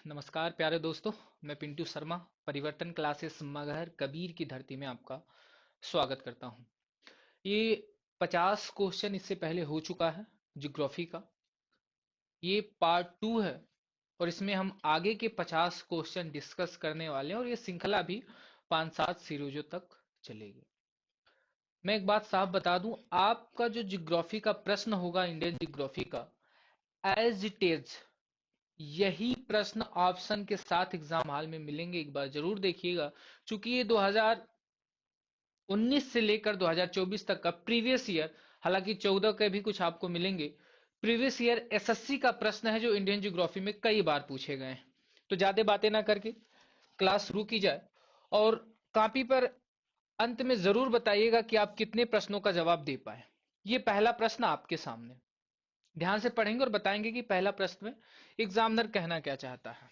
नमस्कार प्यारे दोस्तों। मैं पिंटू शर्मा परिवर्तन क्लासेस मगहर कबीर की धरती में आपका स्वागत करता हूं। ये 50 क्वेश्चन इससे पहले हो चुका है ज्योग्राफी का। ये पार्ट 2 है और इसमें हम आगे के 50 क्वेश्चन डिस्कस करने वाले हैं और ये श्रृंखला भी 5-7 सीरीजों तक चलेगी। मैं एक बात साफ बता दूं, आपका जो ज्योग्राफी का प्रश्न होगा इंडियन ज्योग्राफी का, एज इट इज यही प्रश्न ऑप्शन के साथ एग्जाम हॉल में मिलेंगे। एक बार जरूर देखिएगा, क्योंकि ये 2019 से लेकर 2024 तक का प्रीवियस ईयर, हालांकि 14 के भी कुछ आपको मिलेंगे, प्रीवियस ईयर एसएससी का प्रश्न है जो इंडियन ज्योग्राफी में कई बार पूछे गए हैं। तो ज्यादा बातें ना करके क्लास शुरू की जाए और कॉपी पर अंत में जरूर बताइएगा कि आप कितने प्रश्नों का जवाब दे पाए। ये पहला प्रश्न आपके सामने, ध्यान से पढ़ेंगे और बताएंगे कि पहला प्रश्न में एग्जामिनर कहना क्या चाहता है।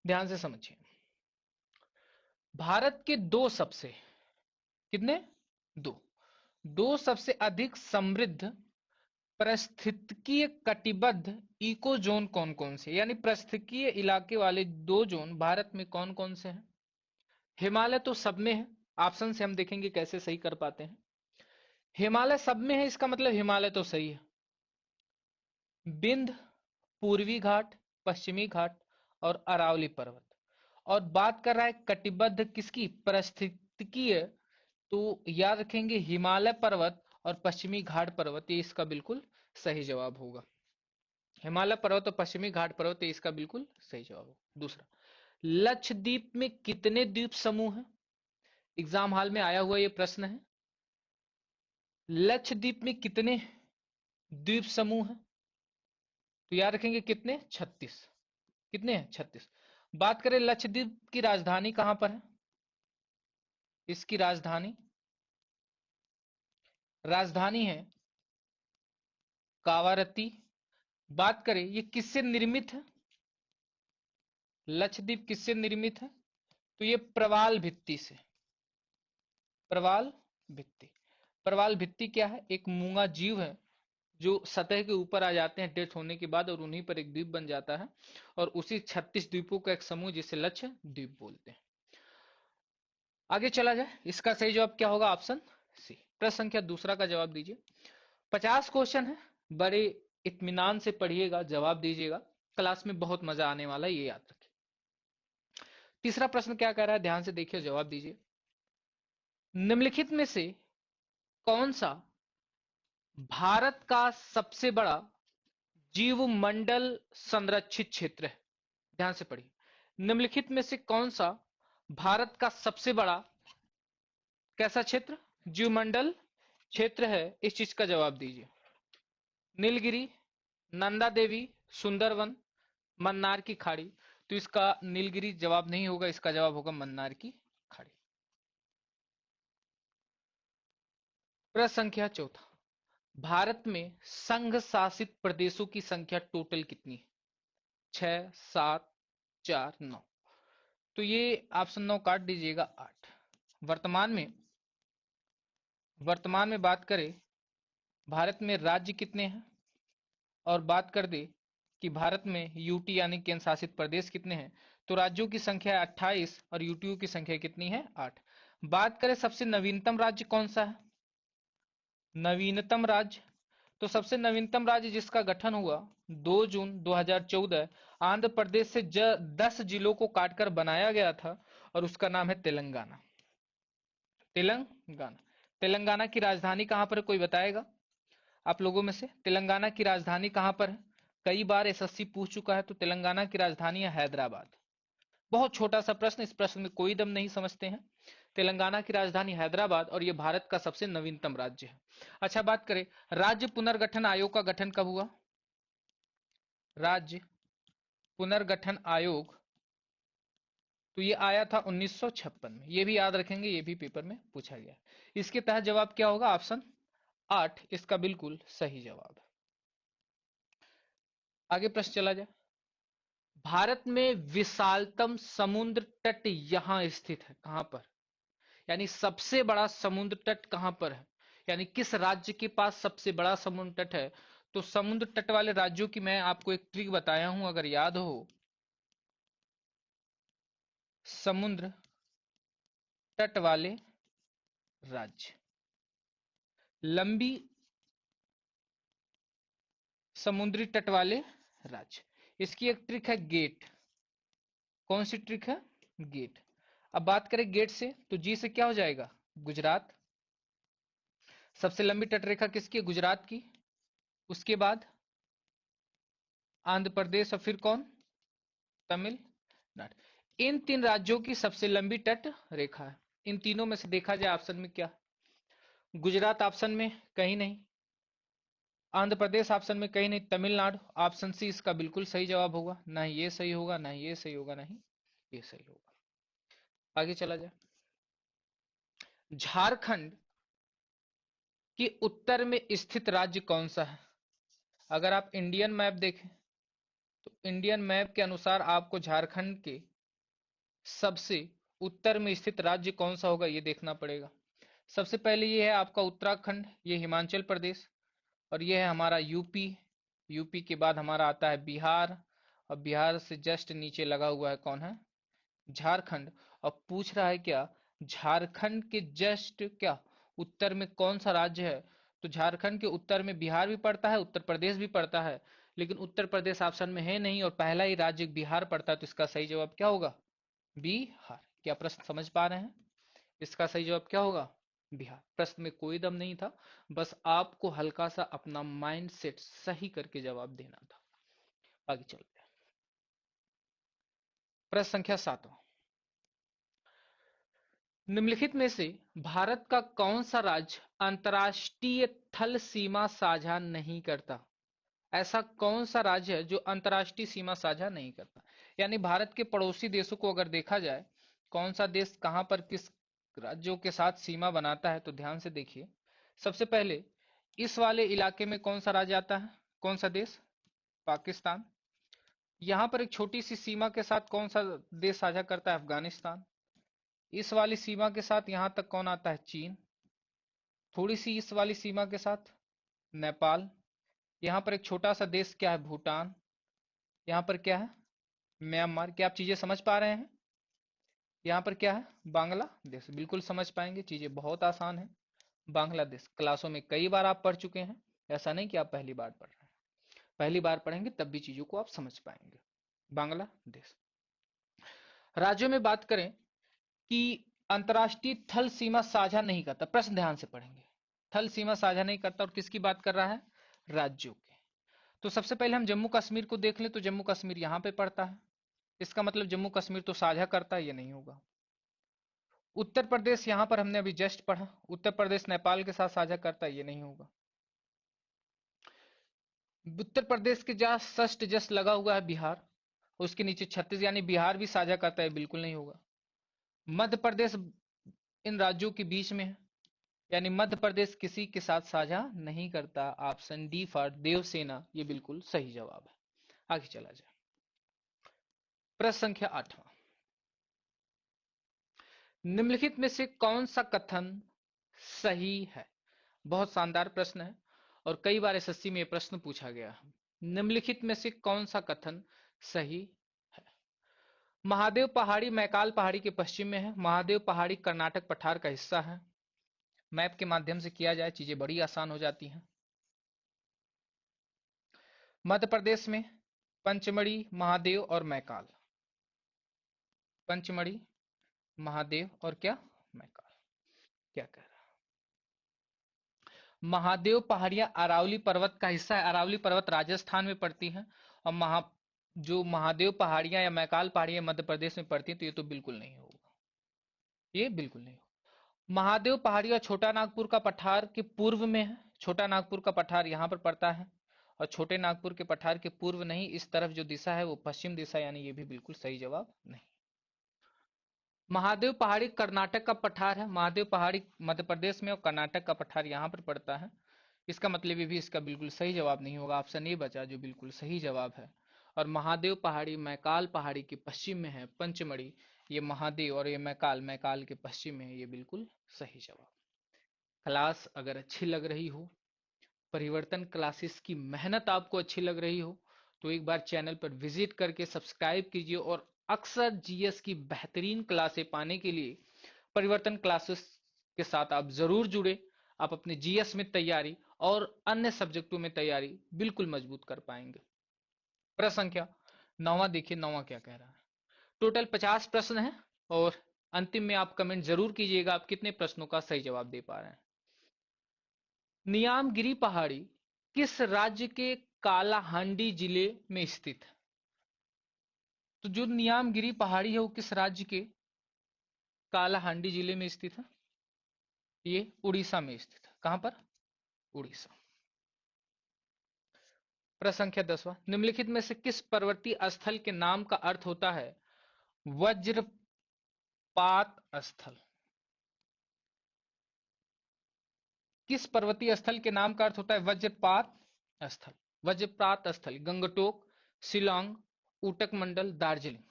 ध्यान से समझिए। भारत के दो सबसे, कितने, दो दो सबसे अधिक समृद्ध पारिस्थितिकीय कटिबद्ध इको जोन कौन कौन से, यानी पारिस्थितिकीय इलाके वाले दो जोन भारत में कौन कौन से हैं। हिमालय तो सब में है, ऑप्शन से हम देखेंगे कैसे सही कर पाते हैं। हिमालय सब में है, इसका मतलब हिमालय तो सही है। विंध्य, पूर्वी घाट, पश्चिमी घाट और अरावली पर्वत। और बात कर रहा है कटिबद्ध किसकी, पारिस्थितिकीय, तो याद रखेंगे हिमालय पर्वत और पश्चिमी घाट पर्वत, ये इसका बिल्कुल सही जवाब होगा। हिमालय पर्वत और पश्चिमी घाट पर्वत, ये इसका बिल्कुल सही जवाब होगा। दूसरा, लक्षद्वीप में कितने द्वीप समूह हैं। एग्जाम हॉल में आया हुआ ये प्रश्न है। लक्षद्वीप में कितने द्वीप समूह हैं, तो याद रखेंगे कितने, 36। कितने हैं, 36। बात करें लक्षद्वीप की राजधानी कहां पर है, इसकी राजधानी राजधानी है कावारती। बात करें ये किससे निर्मित है, लक्षद्वीप किससे निर्मित है, तो ये प्रवाल भित्ति से। प्रवाल भित्ति, प्रवाल भित्ति क्या है, एक मूंगा जीव है जो सतह के ऊपर आ जाते हैं डेथ होने के बाद और उन्हीं पर एक द्वीप बन जाता है, और उसी 36 द्वीपों का एक समूह जिसे लक्ष्य द्वीप बोलते हैं। आगे चला जाए, इसका सही जवाब क्या होगा, ऑप्शन सी। प्रश्न संख्या दूसरा का जवाब दीजिए। 50 क्वेश्चन है, बड़े इत्मीनान से पढ़िएगा, जवाब दीजिएगा, क्लास में बहुत मजा आने वाला है, ये याद रखिए। तीसरा प्रश्न क्या कह रहा है, ध्यान से देखिए, जवाब दीजिए। निम्नलिखित में से कौन सा भारत का सबसे बड़ा जीवमंडल संरक्षित क्षेत्र है। ध्यान से पढ़िए, निम्नलिखित में से कौन सा भारत का सबसे बड़ा कैसा क्षेत्र, जीवमंडल क्षेत्र है, इस चीज का जवाब दीजिए। नीलगिरी, नंदा देवी, सुंदरवन, मन्नार की खाड़ी। तो इसका नीलगिरी जवाब नहीं होगा, इसका जवाब होगा मन्नार की खाड़ी। प्रश्न संख्या चौथा, भारत में संघ शासित प्रदेशों की संख्या टोटल कितनी है, 6, 7, 4, 9। तो ये ऑप्शन 9 काट दीजिएगा, 8। वर्तमान में वर्तमान में बात करें भारत में राज्य कितने हैं, और बात कर दे कि भारत में यूटी यानी केंद्र शासित प्रदेश कितने हैं, तो राज्यों की संख्या है 28 और यूटीओ की संख्या कितनी है, 8। बात करें सबसे नवीनतम राज्य कौन सा है, नवीनतम राज्य, तो सबसे नवीनतम राज्य जिसका गठन हुआ 2 जून 2014 आंध्र प्रदेश से 10 जिलों को काटकर बनाया गया था, और उसका नाम है तेलंगाना। तेलंगाना, तेलंगाना की राजधानी कहां पर है, कोई बताएगा आप लोगों में से, तेलंगाना की राजधानी कहां पर है। कई बार एसएससी पूछ चुका है, तो तेलंगाना की राजधानी है हैदराबाद। बहुत छोटा सा प्रश्न, इस प्रश्न में कोई दम नहीं समझते हैं। तेलंगाना की राजधानी हैदराबाद, और यह भारत का सबसे नवीनतम राज्य है। अच्छा, बात करें राज्य पुनर्गठन आयोग का गठन कब हुआ, राज्य पुनर्गठन आयोग, तो ये आया था 1956 में। ये भी याद रखेंगे, ये भी पेपर में पूछा गया। इसके तहत जवाब क्या होगा, ऑप्शन 8 इसका बिल्कुल सही जवाब। आगे प्रश्न चला जाए। भारत में विशालतम समुद्र तट यहां स्थित है, कहां पर, यानी सबसे बड़ा समुद्र तट कहां पर है, यानी किस राज्य के पास सबसे बड़ा समुद्र तट है, तो समुद्र तट वाले राज्यों की मैं आपको एक ट्रिक बताया हूं, अगर याद हो। समुद्र तट वाले राज्य, लंबी समुद्री तट वाले राज्य। इसकी एक ट्रिक है गेट। कौन सी ट्रिक है? गेट। अब बात करें गेट से, तो जी से क्या हो जाएगा? गुजरात। सबसे लंबी तटरेखा किसकी है? गुजरात की। उसके बाद आंध्र प्रदेश और फिर कौन? तमिलनाडु। इन तीन राज्यों की सबसे लंबी तट रेखा है। इन तीनों में से देखा जाए ऑप्शन में क्या? गुजरात ऑप्शन में कहीं नहीं, आंध्र प्रदेश ऑप्शन में कहीं नहीं, तमिलनाडु। ऑप्शन सी इसका बिल्कुल सही जवाब होगा। ना ही ये सही होगा, ना ही ये सही होगा, ना ही ये सही होगा। आगे चला जाए। झारखंड के उत्तर में स्थित राज्य कौन सा है? अगर आप इंडियन मैप देखें तो इंडियन मैप के अनुसार आपको झारखंड के सबसे उत्तर में स्थित राज्य कौन सा होगा ये देखना पड़ेगा। सबसे पहले ये है आपका उत्तराखंड, ये हिमाचल प्रदेश, और ये है हमारा यूपी। यूपी के बाद हमारा आता है बिहार, और बिहार से जस्ट नीचे लगा हुआ है कौन है? झारखंड। और पूछ रहा है क्या, झारखंड के जस्ट क्या उत्तर में कौन सा राज्य है? तो झारखंड के उत्तर में बिहार भी पड़ता है, उत्तर प्रदेश भी पड़ता है, लेकिन उत्तर प्रदेश ऑप्शन में है नहीं और पहला ही राज्य बिहार पड़ता है, तो इसका सही जवाब क्या होगा? बिहार। क्या प्रश्न समझ पा रहे हैं? इसका सही जवाब क्या होगा? बिहार। प्रश्न में कोई दम नहीं था, बस आपको हल्का सा अपना माइंड सेट सही करके जवाब देना था। आगे चलते हैं। प्रश्न संख्या 7। निम्नलिखित में से भारत का कौन सा राज्य अंतर्राष्ट्रीय थल सीमा साझा नहीं करता? ऐसा कौन सा राज्य है जो अंतर्राष्ट्रीय सीमा साझा नहीं करता? यानी भारत के पड़ोसी देशों को अगर देखा जाए, कौन सा देश कहां पर किस राज्यों के साथ सीमा बनाता है, तो ध्यान से देखिए। सबसे पहले इस वाले इलाके में कौन सा राज्य आता है? कौन सा देश? पाकिस्तान। यहां पर एक छोटी सी सीमा के साथ कौन सा देश साझा करता है? अफगानिस्तान। इस वाली सीमा के साथ यहां तक कौन आता है? चीन। थोड़ी सी इस वाली सीमा के साथ नेपाल। यहाँ पर एक छोटा सा देश क्या है? भूटान। यहाँ पर क्या है? म्यांमार। क्या आप चीजें समझ पा रहे हैं? यहाँ पर क्या है? बांग्लादेश। बिल्कुल समझ पाएंगे, चीजें बहुत आसान है। बांग्लादेश क्लासों में कई बार आप पढ़ चुके हैं, ऐसा नहीं कि आप पहली बार पढ़ रहे हैं। पहली बार पढ़ेंगे तब भी चीजों को आप समझ पाएंगे। बांग्लादेश। राज्यों में बात करें कि अंतर्राष्ट्रीय थल सीमा साझा नहीं करता, प्रश्न ध्यान से पढ़ेंगे। थल सीमा साझा नहीं करता, और किसकी बात कर रहा है? राज्यों की। तो सबसे पहले हम जम्मू कश्मीर को देख लें, तो जम्मू कश्मीर यहाँ पे पड़ता है, इसका मतलब जम्मू कश्मीर तो साझा करता है, ये नहीं होगा। उत्तर प्रदेश यहाँ पर हमने अभी जस्ट पढ़ा, उत्तर प्रदेश नेपाल के साथ साझा करता है, ये नहीं होगा। उत्तर प्रदेश के जस्ट जस्ट लगा हुआ है बिहार, उसके नीचे छत्तीसगढ़, यानी बिहार भी साझा करता है, बिल्कुल नहीं होगा। मध्य प्रदेश इन राज्यों के बीच में है, यानी मध्य प्रदेश किसी के साथ साझा नहीं करता। ऑप्शन डी फॉर देवसेना ये बिल्कुल सही जवाब है। आगे चला जाए। प्रश्न संख्या 8। निम्नलिखित में से कौन सा कथन सही है? बहुत शानदार प्रश्न है और कई बार एसएससी में यह प्रश्न पूछा गया है। निम्नलिखित में से कौन सा कथन सही है? महादेव पहाड़ी मैकाल पहाड़ी के पश्चिम में है। महादेव पहाड़ी कर्नाटक पठार का हिस्सा है। मैप के माध्यम से किया जाए चीजें बड़ी आसान हो जाती हैं। मध्य प्रदेश में पंचमढ़ी, महादेव और मैकाल। पंचमढ़ी, महादेव और क्या? मैकाल। क्या कह रहा है? महादेव पहाड़ियां अरावली पर्वत का हिस्सा है। अरावली पर्वत राजस्थान में पड़ती है, और जो महादेव पहाड़ियां या मैकाल पहाड़ियां मध्य प्रदेश में पड़ती हैं, तो ये तो बिल्कुल नहीं होगा, ये बिल्कुल नहीं होगा। महादेव पहाड़ियां छोटा नागपुर का पठार के पूर्व में है। छोटा नागपुर का पठार यहाँ पर पड़ता है, और छोटे नागपुर के पठार के पूर्व नहीं, इस तरफ जो दिशा है वो पश्चिम दिशा, यानी ये भी बिल्कुल सही जवाब नहीं। महादेव पहाड़ी कर्नाटक का पठार है। महादेव पहाड़ी मध्य प्रदेश में और कर्नाटक का पठार यहाँ पर पड़ता है, इसका मतलब ये भी इसका बिल्कुल सही जवाब नहीं होगा। ऑप्शन ए बचा जो बिल्कुल सही जवाब है। और महादेव पहाड़ी मैकाल पहाड़ी के पश्चिम में है। पंचमढ़ी, ये महादेव और ये मैकाल मैकाल के पश्चिम में है, ये बिल्कुल सही जवाब। क्लास अगर अच्छी लग रही हो परिवर्तन क्लासेस की मेहनत आपको अच्छी लग रही हो तो एक बार चैनल पर विजिट करके सब्सक्राइब कीजिए, और अक्सर जीएस की बेहतरीन क्लासें पाने के लिए परिवर्तन क्लासेस के साथ आप जरूर जुड़े। आप अपने जीएस में तैयारी और अन्य सब्जेक्टों में तैयारी बिल्कुल मजबूत कर पाएंगे। प्रश्न संख्या 9वां देखिए, 9वां क्या कह रहा है। टोटल 50 प्रश्न है, और अंतिम में आप कमेंट जरूर कीजिएगा आप कितने प्रश्नों का सही जवाब दे पा रहे हैं। नियामगिरी पहाड़ी किस राज्य के कालाहांडी जिले में स्थित है? तो जो नियामगिरी पहाड़ी है वो किस राज्य के कालाहांडी जिले में स्थित है? ये उड़ीसा में स्थित है। कहां पर? उड़ीसा। प्रश्न संख्या 10वां, निम्नलिखित में से किस पर्वतीय स्थल के नाम का अर्थ होता है वज्रपात स्थल? किस पर्वतीय स्थल के नाम का अर्थ होता है वज्रपात स्थल? वज्रपात स्थल गंगटोक, शिलोंग, ऊटक मंडल, दार्जिलिंग।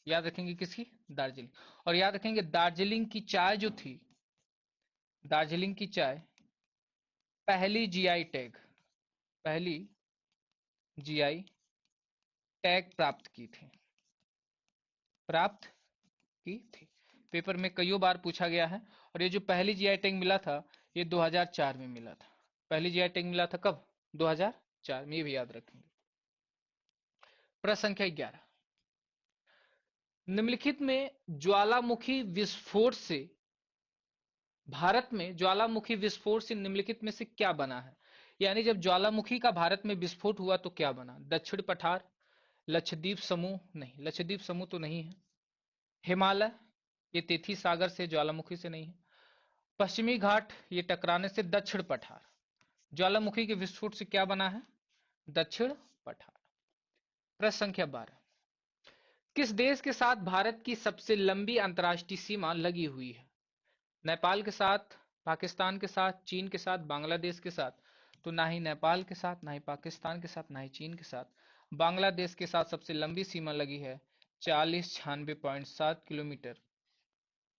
याद रखेंगे किसकी? दार्जिलिंग। और याद रखेंगे दार्जिलिंग की चाय जो थी, दार्जिलिंग की चाय पहली जीआई टैग, पहली जीआई टैग प्राप्त की थी, प्राप्त की थी। पेपर में कईयों बार पूछा गया है। और ये जो पहली जीआई टैग मिला था ये 2004 में मिला था। पहली जीआई टैग मिला था कब? 2004 में, ये भी याद रखेंगे। प्रश्न संख्या 11, निम्नलिखित में ज्वालामुखी विस्फोट से, भारत में ज्वालामुखी विस्फोट से निम्नलिखित में से क्या बना है? यानी जब ज्वालामुखी का भारत में विस्फोट हुआ तो क्या बना? दक्षिण पठार, लक्षद्वीप समूह, नहीं लक्षद्वीप समूह तो नहीं है, हिमालय, ये तिथि सागर से, ज्वालामुखी से नहीं है, पश्चिमी घाट, ये टकराने से, दक्षिण पठार। ज्वालामुखी के विस्फोट से क्या बना है? दक्षिण पठार। प्रश्न संख्या 12, किस देश के साथ भारत की सबसे लंबी अंतर्राष्ट्रीय सीमा लगी हुई है? नेपाल के साथ, पाकिस्तान के साथ, चीन के साथ, बांग्लादेश के साथ? तो ना ही नेपाल के साथ, ना ही पाकिस्तान के साथ, ना ही चीन के साथ, बांग्लादेश के साथ सबसे लंबी सीमा लगी है 4096.7 किलोमीटर।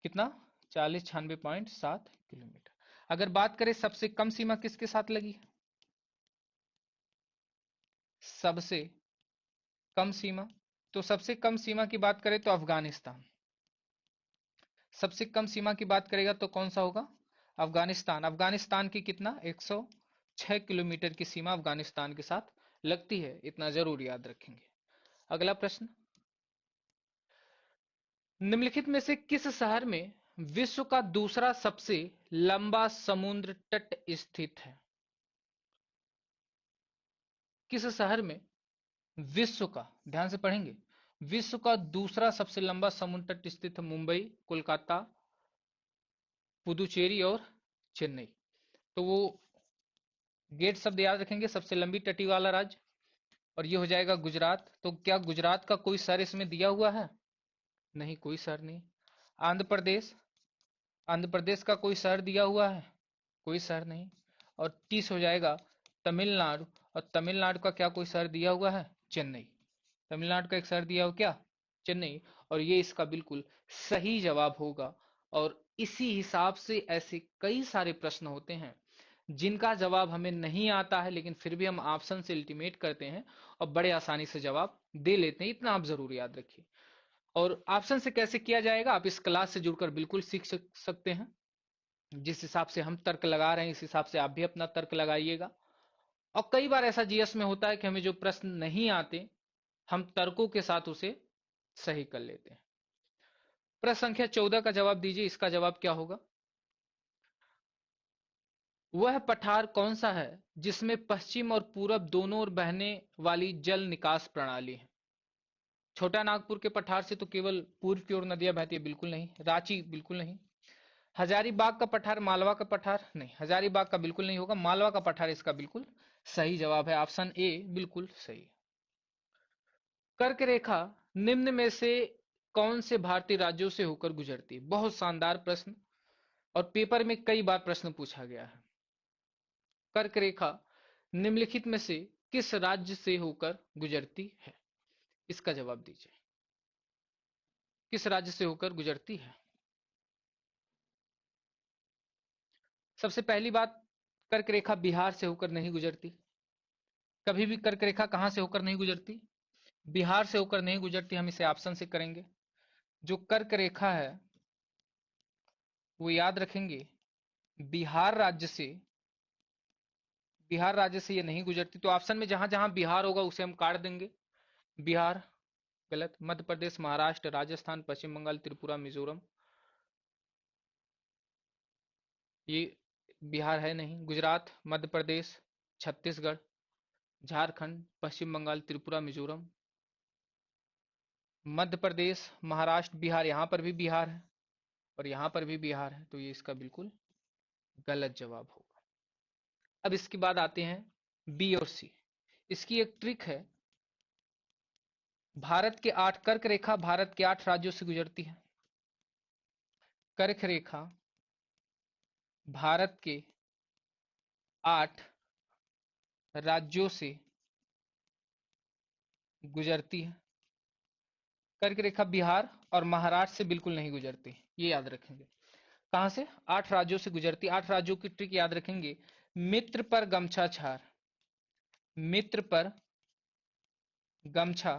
कितना? 4096.7 किलोमीटर। अगर बात करें सबसे कम सीमा किसके साथ लगी है? सबसे कम सीमा, तो सबसे कम सीमा की बात करें तो अफगानिस्तान। सबसे कम सीमा की बात करेगा तो कौन सा होगा? अफगानिस्तान। अफगानिस्तान की कितना? 106 किलोमीटर की सीमा अफगानिस्तान के साथ लगती है, इतना जरूर याद रखेंगे। अगला प्रश्न, निम्नलिखित में से किस शहर में विश्व का दूसरा सबसे लंबा समुद्र तट स्थित है? किस शहर में विश्व का, ध्यान से पढ़ेंगे, विश्व का दूसरा सबसे लंबा समुद्र तट स्थित है? मुंबई, कोलकाता, पुदुचेरी और चेन्नई। तो वो गेट शब्द याद रखेंगे, सबसे लंबी तटी वाला राज्य, और ये हो जाएगा गुजरात। तो क्या गुजरात का कोई शहर इसमें दिया हुआ है? नहीं, कोई शहर नहीं। आंध्र प्रदेश, आंध्र प्रदेश का कोई शहर दिया हुआ है? कोई शहर नहीं। और 30 हो जाएगा तमिलनाडु, और तमिलनाडु का क्या कोई शहर दिया हुआ है? चेन्नई। तमिलनाडु का एक शहर दिया हुआ क्या? चेन्नई। और ये इसका बिल्कुल सही जवाब होगा। और इसी हिसाब से ऐसे कई सारे प्रश्न होते हैं जिनका जवाब हमें नहीं आता है, लेकिन फिर भी हम ऑप्शन से अल्टीमेट करते हैं और बड़े आसानी से जवाब दे लेते हैं। इतना आप जरूर याद रखिए। और ऑप्शन से कैसे किया जाएगा आप इस क्लास से जुड़कर बिल्कुल सीख सकते हैं। जिस हिसाब से हम तर्क लगा रहे हैं इस हिसाब से आप भी अपना तर्क लगाइएगा। और कई बार ऐसा जीएस में होता है कि हमें जो प्रश्न नहीं आते हम तर्कों के साथ उसे सही कर लेते हैं। प्रश्न संख्या 14 का जवाब दीजिए, इसका जवाब क्या होगा? वह पठार कौन सा है जिसमें पश्चिम और पूरब दोनों ओर बहने वाली जल निकास प्रणाली है? छोटा नागपुर के पठार से तो केवल पूर्व की ओर नदियां बहती है, बिल्कुल नहीं। रांची, बिल्कुल नहीं। हजारीबाग का पठार, मालवा का पठार, नहीं, हजारीबाग का बिल्कुल नहीं होगा, मालवा का पठार इसका बिल्कुल सही जवाब है। ऑप्शन ए बिल्कुल सही। कर्क रेखा निम्न में से कौन से भारतीय राज्यों से होकर गुजरती है? बहुत शानदार प्रश्न, और पेपर में कई बार प्रश्न पूछा गया है। कर्क रेखा निम्नलिखित में से किस राज्य से होकर गुजरती है? इसका जवाब दीजिए, किस राज्य से होकर गुजरती है? सबसे पहली बात, कर्क रेखा बिहार से होकर नहीं गुजरती। कभी भी कर्क रेखा कहां से होकर नहीं गुजरती? बिहार से होकर नहीं गुजरती। हम इसे ऑप्शन से करेंगे। जो कर्क रेखा है वो याद रखेंगे बिहार राज्य से, बिहार राज्य से ये नहीं गुजरती। तो ऑप्शन में जहां जहां बिहार होगा उसे हम काट देंगे। बिहार गलत। मध्य प्रदेश, महाराष्ट्र, राजस्थान, पश्चिम बंगाल, त्रिपुरा, मिजोरम, ये बिहार है नहीं। गुजरात, मध्य प्रदेश, छत्तीसगढ़, झारखंड, पश्चिम बंगाल, त्रिपुरा, मिजोरम, मध्य प्रदेश, महाराष्ट्र, बिहार, यहां पर भी बिहार है और यहां पर भी बिहार है। तो ये इसका बिल्कुल गलत जवाब होगा। अब इसके बाद आते हैं बी और सी। इसकी एक ट्रिक है। भारत के 8 कर्क रेखा भारत के 8 राज्यों से गुजरती है। कर्क रेखा भारत के 8 राज्यों से गुजरती है। कर्क रेखा बिहार और महाराष्ट्र से बिल्कुल नहीं गुजरती, ये याद रखेंगे। कहां से? 8 राज्यों से गुजरती। 8 राज्यों की ट्रिक याद रखेंगे। मित्र पर गमछा छार, मित्र पर गमछा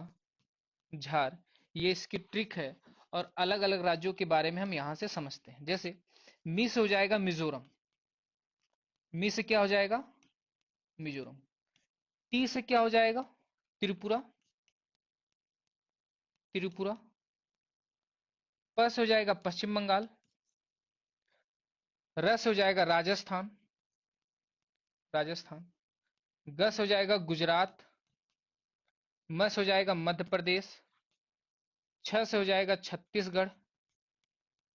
झार, ये इसकी ट्रिक है। और अलग अलग राज्यों के बारे में हम यहां से समझते हैं। जैसे मी से हो जाएगा मिजोरम, मी से क्या हो जाएगा? मिजोरम। टी से क्या हो जाएगा? त्रिपुरा, त्रिपुरा। प से हो जाएगा पश्चिम बंगाल, र से हो जाएगा राजस्थान, राजस्थान। ग से हो जाएगा गुजरात, म से हो जाएगा मध्य प्रदेश, छ से हो जाएगा छत्तीसगढ़,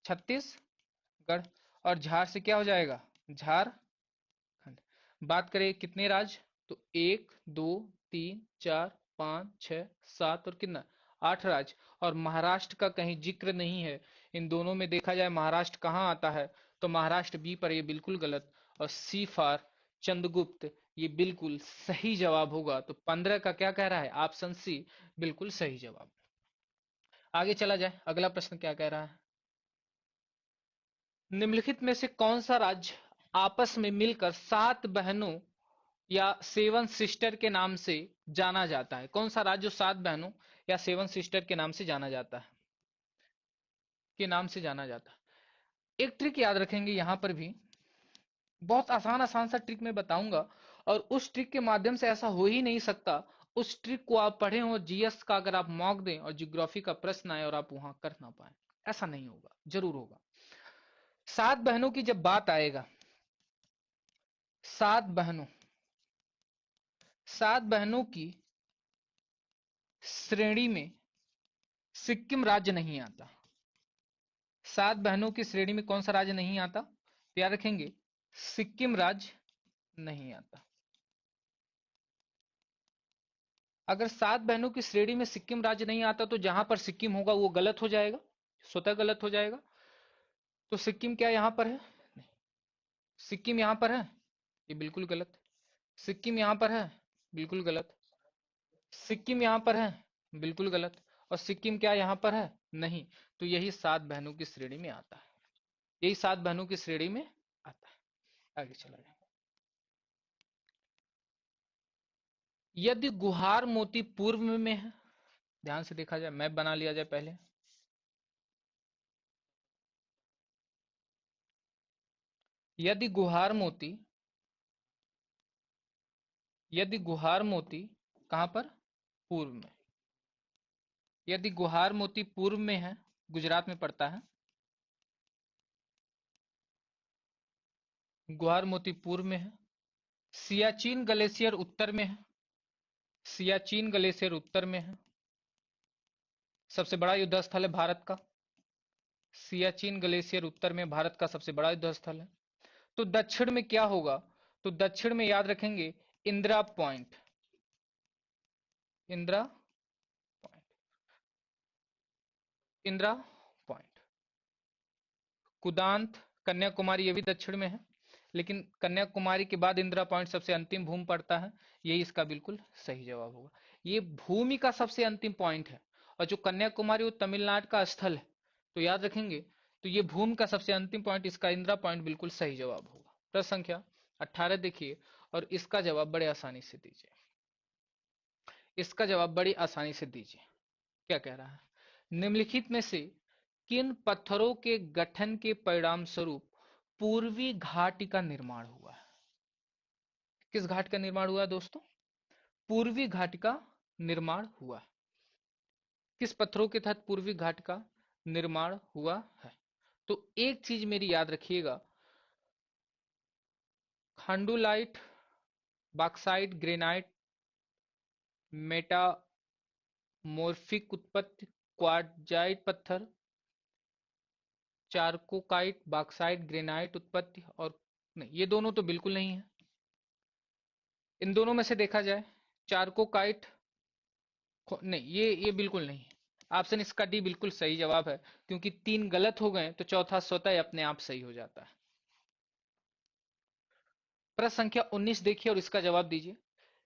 छत्तीसगढ़। और झार से क्या हो जाएगा? झारखंड। बात करें कितने राज्य, तो 1 2 3 4 5 6 7 और कितना? 8 राज्य। और महाराष्ट्र का कहीं जिक्र नहीं है। इन दोनों में देखा जाए महाराष्ट्र कहाँ आता है, तो महाराष्ट्र बी पर, ये बिल्कुल गलत। और सी फॉर चंद्रगुप्त, ये बिल्कुल सही जवाब होगा। तो 15 का क्या कह रहा है? ऑप्शन सी बिल्कुल सही जवाब। आगे चला जाए, अगला प्रश्न क्या कह रहा है? निम्नलिखित में से कौन सा राज्य आपस में मिलकर 7 बहनों या 7 सिस्टर के नाम से जाना जाता है? कौन सा राज्य 7 बहनों या 7 सिस्टर के नाम से जाना जाता है, के नाम से जाना जाता है? एक ट्रिक याद रखेंगे यहां पर भी। बहुत आसान आसान सा ट्रिक मैं बताऊंगा, और उस ट्रिक के माध्यम से ऐसा हो ही नहीं सकता उस ट्रिक को आप पढ़ें और जीएस का अगर आप मॉक दें और ज्योग्राफी का प्रश्न आए और आप वहां कर ना पाए, ऐसा नहीं होगा। जरूर होगा। 7 बहनों की जब बात आएगा, 7 बहनों, 7 बहनों की श्रेणी में सिक्किम राज्य नहीं आता। 7 बहनों की श्रेणी में कौन सा राज्य नहीं आता? तो याद रखेंगे सिक्किम राज्य नहीं आता। अगर 7 बहनों की श्रेणी में सिक्किम राज्य नहीं आता तो जहां पर सिक्किम होगा वो गलत हो जाएगा, स्वतः गलत हो जाएगा। तो सिक्किम क्या यहां पर है? नहीं। सिक्किम यहां पर है, ये बिल्कुल गलत। सिक्किम यहां पर है, बिल्कुल गलत। सिक्किम यहां पर है, बिल्कुल गलत। और सिक्किम क्या यहां पर है? नहीं। तो यही 7 बहनों की श्रेणी में आता है, यही 7 बहनों की श्रेणी में आता है। आगे चला जाए। यदि गुहार मोती पूर्व में है, ध्यान से देखा जाए, मैप बना लिया जाए पहले। यदि गुहार मोती, यदि गुहार मोती कहां पर? पूर्व में। यदि गुहार मोती पूर्व में है, गुजरात में पड़ता है। गुहार मोती पूर्व में है। सियाचिन ग्लेशियर उत्तर में है, सियाचिन ग्लेशियर उत्तर में है। सबसे बड़ा युद्ध स्थल है भारत का, सियाचिन ग्लेशियर उत्तर में भारत का सबसे बड़ा युद्ध स्थल है। तो दक्षिण में क्या होगा? तो दक्षिण में याद रखेंगे Indira point, Indira point, Indira point. कुदांत, कन्याकुमारी, ये भी दक्षिण में है, लेकिन कन्याकुमारी के बाद इंदिरा पॉइंट सबसे अंतिम भूमि पड़ता है। यही इसका बिल्कुल सही जवाब होगा। ये भूमि का सबसे अंतिम पॉइंट है, और जो कन्याकुमारी वो तमिलनाडु का स्थल है। तो याद रखेंगे, तो ये भूमि का सबसे अंतिम पॉइंट, इसका इंदिरा पॉइंट बिल्कुल सही जवाब होगा। प्रश्न संख्या 18 देखिए, और इसका जवाब बड़े आसानी से दीजिए। इसका जवाब बड़ी आसानी से दीजिए। क्या कह रहा है? निम्नलिखित में से किन पत्थरों के गठन के परिणाम स्वरूप पूर्वी घाटी का निर्माण हुआ है? किस घाट का निर्माण हुआ दोस्तों? पूर्वी घाट का निर्माण हुआ। किस पत्थरों के तहत पूर्वी घाट का निर्माण हुआ है? तो एक चीज मेरी याद रखिएगा, खांडुलाइट, बॉक्साइट, ग्रेनाइट, मेटामोर्फिक उत्पत्ति, क्वार्टजाइट पत्थर, चारकोकाइट, बॉक्साइट, ग्रेनाइट उत्पत्ति, और नहीं, ये दोनों तो बिल्कुल नहीं है। इन दोनों में से देखा जाए, चारकोकाइट, नहीं, ये बिल्कुल नहीं है। ऑप्शन इसका डी बिल्कुल सही जवाब है, क्योंकि 3 गलत हो गए तो चौथा स्वतः अपने आप सही हो जाता है। प्रश्न संख्या 19 देखिए और इसका जवाब दीजिए।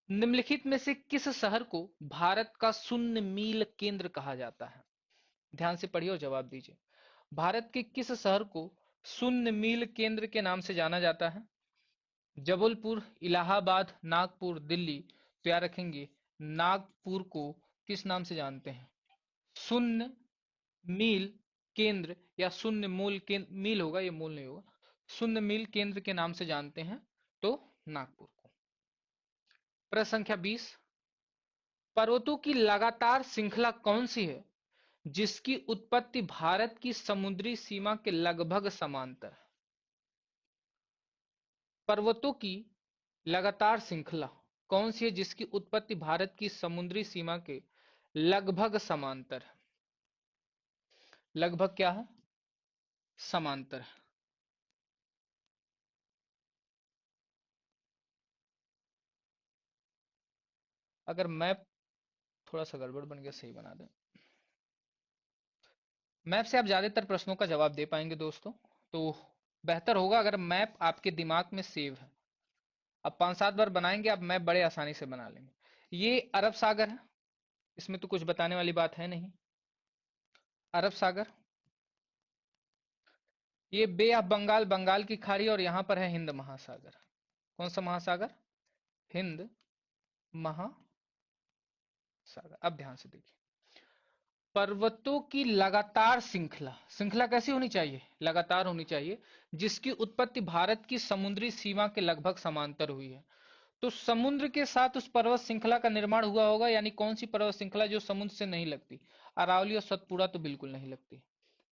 निम्नलिखित में से किस शहर को भारत का शून्य मील केंद्र कहा जाता है? ध्यान से पढ़िए और जवाब दीजिए। भारत के किस शहर को शून्य मील केंद्र के नाम से जाना जाता है? जबलपुर, इलाहाबाद, नागपुर, दिल्ली। तो याद रखेंगे, नागपुर को किस नाम से जानते हैं? शून्य मील केंद्र, या शून्य मूल केंद्र, मील होगा, ये मूल नहीं होगा, शून्य मील केंद्र के नाम से जानते हैं, तो नागपुर को। प्रश्न संख्या 20, पर्वतों की लगातार श्रृंखला कौन सी है जिसकी उत्पत्ति भारत की समुद्री सीमा के लगभग समांतर है? पर्वतों की लगातार श्रृंखला कौन सी है जिसकी उत्पत्ति भारत की समुद्री सीमा के लगभग समांतर है? लगभग क्या है? समांतर है। अगर मैप थोड़ा सा गड़बड़ बन गया, सही बना दें। मैप से आप ज्यादातर प्रश्नों का जवाब दे पाएंगे दोस्तों, तो बेहतर होगा अगर मैप आपके दिमाग में सेव है। अब 5-7 बार बनाएंगे आप मैप, बड़े आसानी से बना लेंगे। ये अरब सागर है, इसमें तो कुछ बताने वाली बात है नहीं। अरब सागर, ये बे ऑफ बंगाल, बंगाल की खाड़ी, और यहां पर है हिंद महासागर। कौन सा महासागर? हिंद महासागर। अब ध्यान से देखिए, पर्वतों की लगातार श्रृंखला, श्रृंखला कैसी होनी चाहिए? लगातार होनी चाहिए, जिसकी उत्पत्ति भारत की समुद्री सीमा के लगभग समांतर हुई है। तो समुद्र के साथ उस पर्वत श्रृंखला का निर्माण हुआ होगा, यानी कौन सी पर्वत श्रृंखला जो समुद्र से नहीं लगती? अरावली और सतपुड़ा तो बिल्कुल नहीं लगती।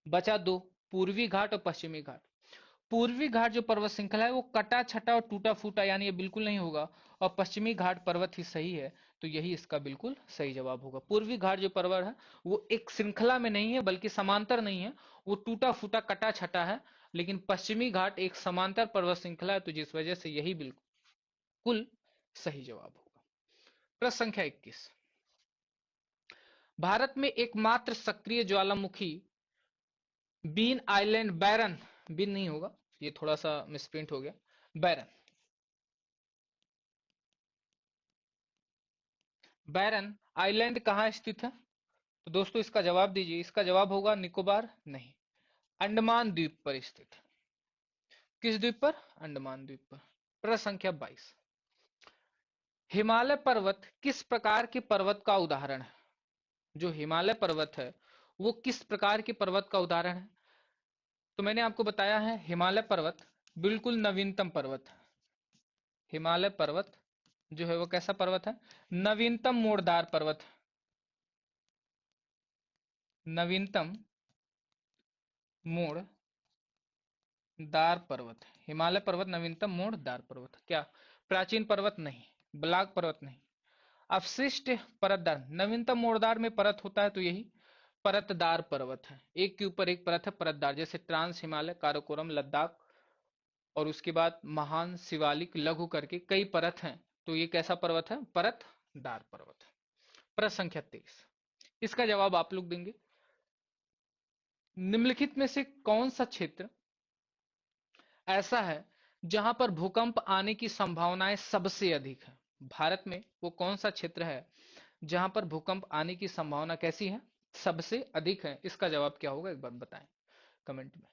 बचा दो, पूर्वी घाट और पश्चिमी घाट। पूर्वी घाट जो पर्वत श्रृंखला है वो कटा छटा और टूटा फूटा, यानी ये बिल्कुल नहीं होगा। और पश्चिमी घाट पर्वत ही सही है, तो यही इसका बिल्कुल सही जवाब होगा। पूर्वी घाट जो पर्वत है वो एक श्रृंखला में नहीं है, बल्कि समांतर नहीं है, वो टूटा फूटा कटा छटा है। लेकिन पश्चिमी घाट एक समांतर पर्वत श्रृंखला है, तो जिस वजह से यही बिल्कुल सही जवाब होगा। प्रश्न संख्या 21, भारत में एकमात्र सक्रिय ज्वालामुखी बीन आइलैंड, बैरन, बीन नहीं होगा, ये थोड़ा सा मिसप्रिंट हो गया, बैरन, बैरन आइलैंड कहाँ स्थित है? तो दोस्तों इसका जवाब दीजिए। इसका जवाब होगा निकोबार, नहीं, अंडमान द्वीप पर स्थित है। किस द्वीप पर? अंडमान द्वीप पर। प्रश्न संख्या 22, हिमालय पर्वत किस प्रकार के पर्वत का उदाहरण है? जो हिमालय पर्वत है वो किस प्रकार के पर्वत का उदाहरण है? तो मैंने आपको बताया है, हिमालय पर्वत बिल्कुल नवीनतम पर्वत है। हिमालय पर्वत जो है वो कैसा पर्वत है? नवीनतम मोड़दार पर्वत है। नवीनतम मोड़दार पर्वत है हिमालय पर्वत, नवीनतम मोड़दार पर्वत। क्या प्राचीन पर्वत? नहीं। ब्लॉक पर्वत? नहीं। अवशिष्ट परतदार, नवीनतम मोड़दार में परत होता है, तो यही परतदार पर्वत है। एक के ऊपर एक परत है, परतदार, जैसे ट्रांस हिमालय, काराकोरम, लद्दाख, और उसके बाद महान शिवालिक, लघु करके कई परत हैं। तो ये कैसा पर्वत है? परतदार पर्वत है। प्रश्न संख्या 23, इसका जवाब आप लोग देंगे। निम्नलिखित में से कौन सा क्षेत्र ऐसा है जहां पर भूकंप आने की संभावनाएं सबसे अधिक है? भारत में वो कौन सा क्षेत्र है जहां पर भूकंप आने की संभावना कैसी है? सबसे अधिक है। इसका जवाब क्या होगा, एक बार बताएं कमेंट में।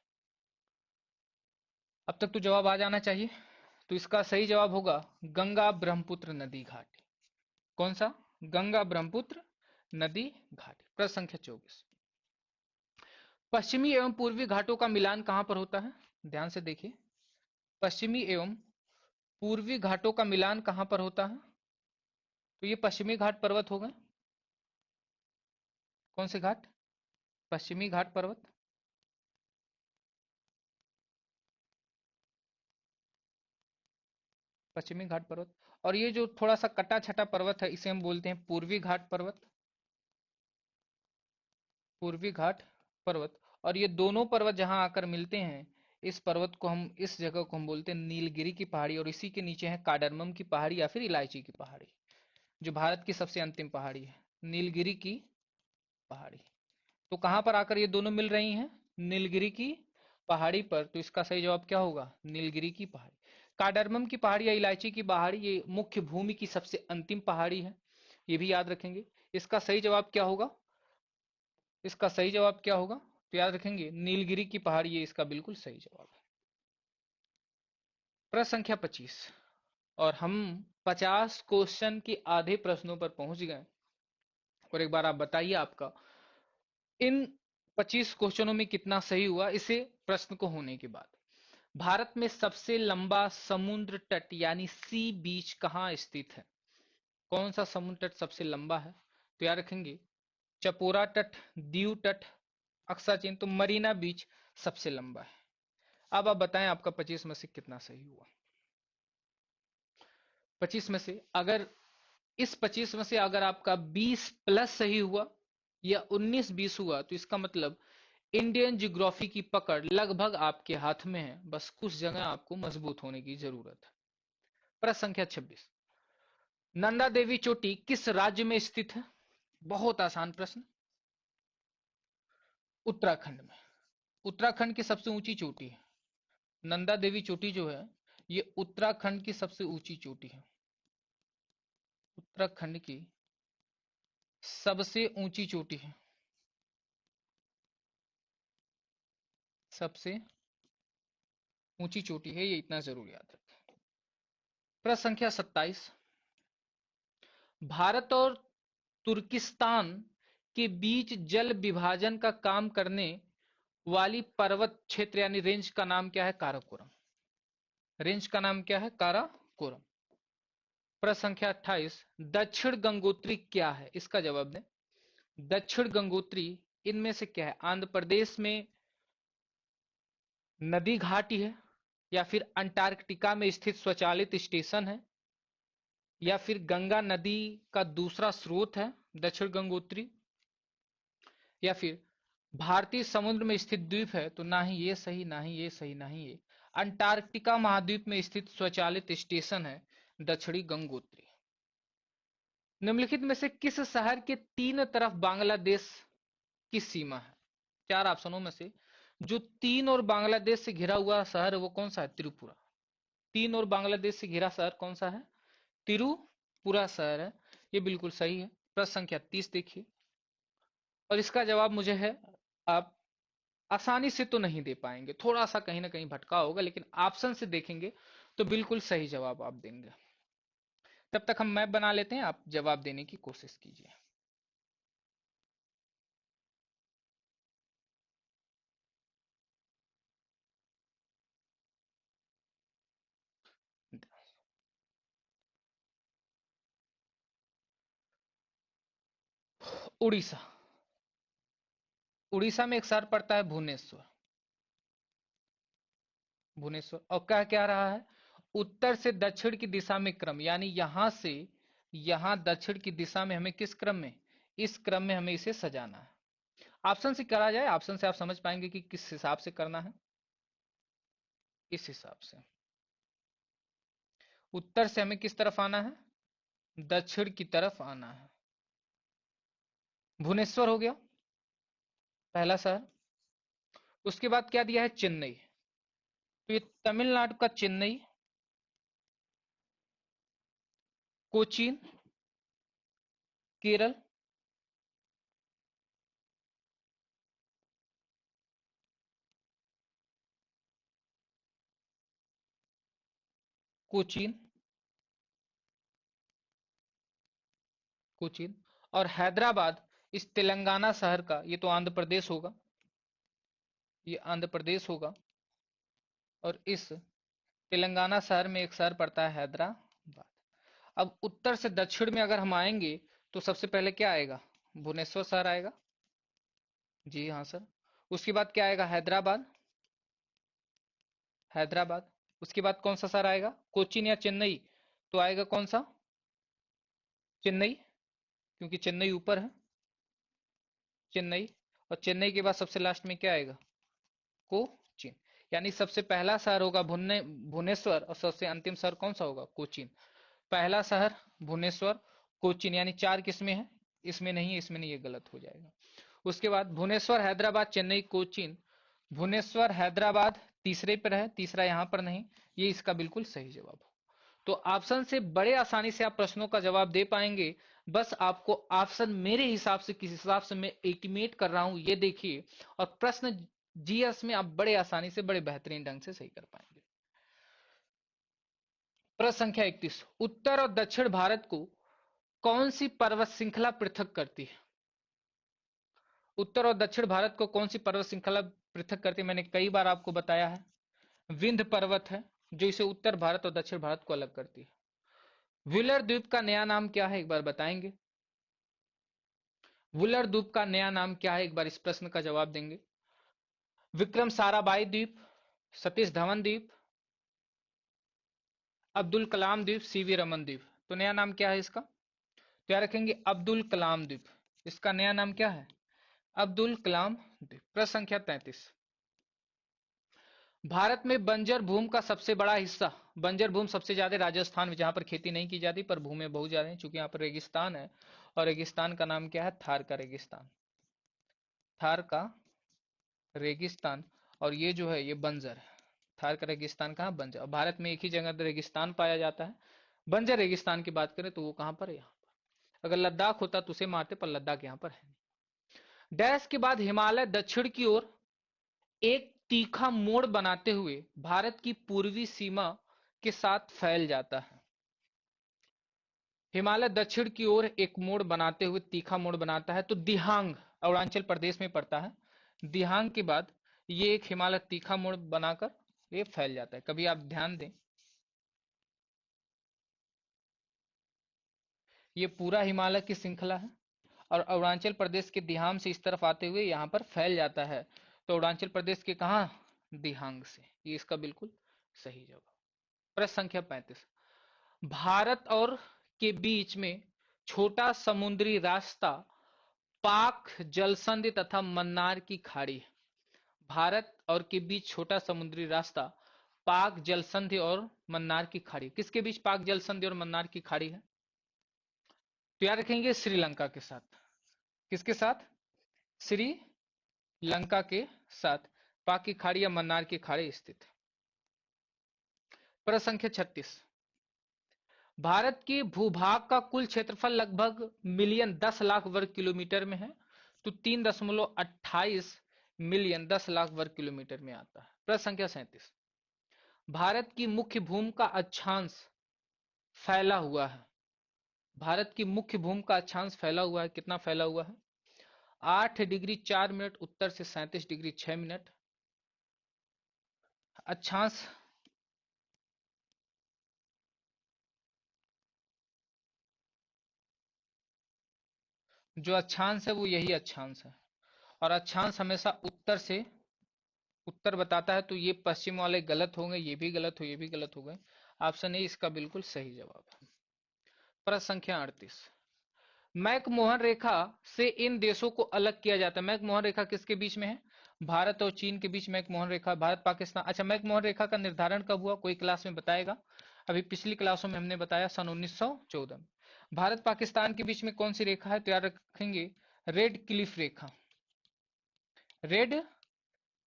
अब तक तो जवाब आ जाना चाहिए, तो इसका सही जवाब होगा गंगा ब्रह्मपुत्र नदी घाटी। कौन सा? गंगा ब्रह्मपुत्र नदी घाटी। प्रश्न संख्या 24, पश्चिमी एवं पूर्वी घाटों का मिलान कहां पर होता है? ध्यान से देखिए, पश्चिमी एवं पूर्वी घाटों का मिलान कहां पर होता है? तो ये पश्चिमी घाट पर्वत हो गए। कौन से घाट? पश्चिमी घाट पर्वत। पश्चिमी घाट पर्वत। और ये जो थोड़ा सा कटा छटा पर्वत है इसे हम बोलते हैं पूर्वी घाट पर्वत। पूर्वी घाट पर्वत। और ये दोनों पर्वत जहां आकर मिलते हैं, इस पर्वत को हम, इस जगह को हम बोलते हैं नीलगिरी की पहाड़ी। और इसी के नीचे है कार्डमम की पहाड़ी या फिर इलायची की पहाड़ी, जो भारत की सबसे अंतिम पहाड़ी है, नीलगिरी की पहाड़ी। तो कहां पर आकर ये दोनों मिल रही हैं? नीलगिरी की पहाड़ी पर। तो इसका सही जवाब क्या होगा? नीलगिरी की पहाड़ी। कार्डमम की पहाड़ी या इलायची की पहाड़ी ये मुख्य भूमि की सबसे अंतिम पहाड़ी है, ये भी याद रखेंगे। इसका सही जवाब क्या होगा? इसका सही जवाब क्या होगा? तो याद रखेंगे नीलगिरी की पहाड़ी, ये इसका बिल्कुल सही जवाब है। प्रश्न संख्या 25, और हम 50 क्वेश्चन के आधे प्रश्नों पर पहुंच गए। और एक बार आप बताइए आपका इन 25 क्वेश्चनों में कितना सही हुआ इसे प्रश्न को होने के बाद। भारत में सबसे लंबा समुद्र तट यानी सी बीच कहाँ स्थित है? कौन सा समुद्र तट सबसे लंबा है? तो याद रखेंगे चपोरा तट, दीव तट, अक्साचीन। तो मरीना बीच सबसे लंबा है। अब आप बताएं आपका 25 में से कितना सही हुआ। 25 में से अगर, इस 25 में से अगर आपका 20 प्लस सही हुआ या 19-20 हुआ, तो इसका मतलब इंडियन ज्योग्राफी की पकड़ लगभग आपके हाथ में है, बस कुछ जगह आपको मजबूत होने की जरूरत है। प्रश्न संख्या 26, नंदा देवी चोटी किस राज्य में स्थित है? बहुत आसान प्रश्न। उत्तराखंड में। उत्तराखंड की सबसे ऊंची चोटी है नंदा देवी चोटी जो है, ये उत्तराखंड की सबसे ऊंची चोटी है। उत्तराखंड की सबसे ऊंची चोटी है, सबसे ऊंची चोटी है, ये इतना जरूर याद रखें। प्रश्न संख्या 27, भारत और तुर्किस्तान के बीच जल विभाजन का काम करने वाली पर्वत क्षेत्र यानी रेंज का नाम क्या है? काराकोरम। रेंज का नाम क्या है? काराकोरम। प्रश्न संख्या 28, दक्षिण गंगोत्री क्या है? इसका जवाब दें। दक्षिण गंगोत्री इनमें से क्या है? आंध्र प्रदेश में नदी घाटी है, या फिर अंटार्कटिका में स्थित स्वचालित स्टेशन है, या फिर गंगा नदी का दूसरा स्रोत है दक्षिण गंगोत्री, या फिर भारतीय समुद्र में स्थित द्वीप है। तो ना ही ये सही, ना ही ये सही, ना ही ये। अंटार्कटिका महाद्वीप में स्थित स्वचालित स्टेशन है दक्षिणी गंगोत्री। निम्नलिखित में से किस शहर के तीन तरफ बांग्लादेश की सीमा है? चार ऑप्शनों में से जो तीन और बांग्लादेश से घिरा हुआ शहर है वो कौन सा है? त्रिपुरा। तीन और बांग्लादेश से घिरा शहर कौन सा है? तिरुपुरा शहर है, ये बिल्कुल सही है। प्रश्न संख्या 30 देखिए, और इसका जवाब मुझे है, आप आसानी से तो नहीं दे पाएंगे, थोड़ा सा कहीं ना कहीं भटका होगा, लेकिन ऑप्शन से देखेंगे तो बिल्कुल सही जवाब आप देंगे। तब तक हम मैप बना लेते हैं, आप जवाब देने की कोशिश कीजिए। उड़ीसा। उड़ीसा में एक शहर पड़ता है भुवनेश्वर। भुवनेश्वर। और क्या क्या रहा है? उत्तर से दक्षिण की दिशा में क्रम, यानी यहां से यहां दक्षिण की दिशा में हमें किस क्रम में, इस क्रम में हमें इसे सजाना है। ऑप्शन से करा जाए, ऑप्शन से आप समझ पाएंगे कि किस हिसाब से करना है। इस हिसाब से उत्तर से हमें किस तरफ आना है? दक्षिण की तरफ आना है। भुवनेश्वर हो गया पहला शहर। उसके बाद क्या दिया है? चेन्नई। तो ये तमिलनाडु का चेन्नई, कोचीन, केरल, कोचीन, कोचीन। और हैदराबाद इस तेलंगाना शहर का, ये तो आंध्र प्रदेश होगा, ये आंध्र प्रदेश होगा। और इस तेलंगाना शहर में एक शहर पड़ता है हैदराबाद। अब उत्तर से दक्षिण में अगर हम आएंगे तो सबसे पहले क्या आएगा? भुवनेश्वर शहर आएगा। जी हाँ सर। उसके बाद क्या आएगा? हैदराबाद, हैदराबाद। उसके बाद कौन सा शहर आएगा? कोचीन या चेन्नई? तो आएगा कौन सा? चेन्नई, क्योंकि चेन्नई ऊपर है, चेन्नई। और चेन्नई के बाद सबसे लास्ट में क्या आएगा? कोचीन। यानी सबसे पहला शहर होगा भुवनेश्वर, और सबसे अंतिम शहर कौन सा होगा? कोचीन। पहला शहर भुवनेश्वर, कोचीन, यानी चार किसमें है? इसमें नहीं है, इसमें नहीं, ये गलत हो जाएगा। उसके बाद भुवनेश्वर, हैदराबाद, चेन्नई, कोचीन। भुवनेश्वर, हैदराबाद तीसरे पर है, तीसरा यहां पर नहीं। ये इसका बिल्कुल सही जवाब हो। तो ऑप्शन से बड़े आसानी से आप प्रश्नों का जवाब दे पाएंगे। बस आपको ऑप्शन मेरे हिसाब से, किस हिसाब से मैं एस्टिमेट कर रहा हूं, ये देखिए। और प्रश्न जीएस में आप बड़े आसानी से, बड़े बेहतरीन ढंग से सही कर पाएंगे। प्रश्न संख्या 31, उत्तर और दक्षिण भारत को कौन सी पर्वत श्रृंखला पृथक करती है? उत्तर और दक्षिण भारत को कौन सी पर्वत श्रृंखला पृथक करती है? मैंने कई बार आपको बताया है, विंध्य पर्वत है जो इसे उत्तर भारत और दक्षिण भारत को अलग करती है। व्हीलर द्वीप का नया नाम क्या है, एक बार बताएंगे? व्हीलर द्वीप का नया नाम क्या है, एक बार इस प्रश्न का जवाब देंगे? विक्रम साराभाई द्वीप, सतीश धवन द्वीप, अब्दुल कलाम द्वीप, सीवी रमन द्वीप। तो नया नाम क्या है इसका? तो याद रखेंगे अब्दुल कलाम द्वीप। इसका नया नाम क्या है? अब्दुल कलाम द्वीप। प्रश्न संख्या 33, भारत में बंजर भूमि का सबसे बड़ा हिस्सा, बंजर भूमि सबसे ज्यादा राजस्थान में, जहां पर खेती नहीं की जाती पर भूमि बहुत ज्यादा है, चूंकि यहाँ पर रेगिस्तान है। और रेगिस्तान का नाम क्या है? थार का रेगिस्तान, थार का रेगिस्तान। और ये जो है ये बंजर है। थार का रेगिस्तान कहाँ? बंजर। और भारत में एक ही जगह रेगिस्तान पाया जाता है। बंजर रेगिस्तान की बात करें तो वो कहां पर है? यहाँ पर। अगर लद्दाख होता तो उसे मारते, पर लद्दाख यहाँ पर है नहीं। डैश के बाद हिमालय दक्षिण की ओर एक तीखा मोड़ बनाते हुए भारत की पूर्वी सीमा के साथ फैल जाता है। हिमालय दक्षिण की ओर एक मोड़ बनाते हुए तीखा मोड़ बनाता है, तो दिहांग अरुणाचल प्रदेश में पड़ता है। दिहांग के बाद ये एक हिमालय तीखा मोड़ बनाकर ये फैल जाता है। कभी आप ध्यान दें, ये पूरा हिमालय की श्रृंखला है और अरुणाचल प्रदेश के दिहांग से इस तरफ आते हुए यहाँ पर फैल जाता है। तो अरुणाचल प्रदेश के कहा? दिहांग से। ये इसका बिल्कुल सही जवाब। प्रश्न संख्या 35, भारत और के बीच में छोटा समुद्री रास्ता पाक जलसंधि तथा मन्नार की खाड़ी है। भारत और के बीच छोटा समुद्री रास्ता पाक जलसंधि और मन्नार की खाड़ी। किसके बीच पाक जलसंधि और मन्नार की खाड़ी है? तो याद रखेंगे श्रीलंका के साथ। किसके साथ? श्रीलंका के साथ पाक की खाड़ी या मन्नार की खाड़ी स्थित। प्रश्न संख्या 36, भारत के भूभाग का कुल क्षेत्रफल लगभग मिलियन 10 लाख वर्ग किलोमीटर में है। तो 3.28 मिलियन 10 लाख वर्ग किलोमीटर में आता है। प्रश्न संख्या 37, भारत की मुख्य भूमि का अक्षांश फैला हुआ है। भारत की मुख्य भूमि का अक्षांश फैला हुआ है। कितना फैला हुआ है? 8 डिग्री 4 मिनट उत्तर से 37 डिग्री 6 मिनट। अक्षांश, जो अक्षांश है वो यही अक्षांश है। और अक्षांश हमेशा उत्तर से, उत्तर बताता है, तो ये पश्चिम वाले गलत होंगे, ये भी गलत हो, ये भी गलत हो गए। ऑप्शन ए इसका बिल्कुल सही जवाब है। प्रश्न संख्या 38, मैकमोहन रेखा से इन देशों को अलग किया जाता है। मैकमोहन रेखा किसके बीच में है? भारत और चीन के बीच मैकमोहन रेखा। भारत पाकिस्तान। अच्छा, मैकमोहन रेखा का निर्धारण कब हुआ? कोई क्लास में बताएगा? अभी पिछली क्लासों में हमने बताया सन 1914 में। भारत पाकिस्तान के बीच में कौन सी रेखा है? तो याद रखेंगे रेड क्लिफ रेखा, रेड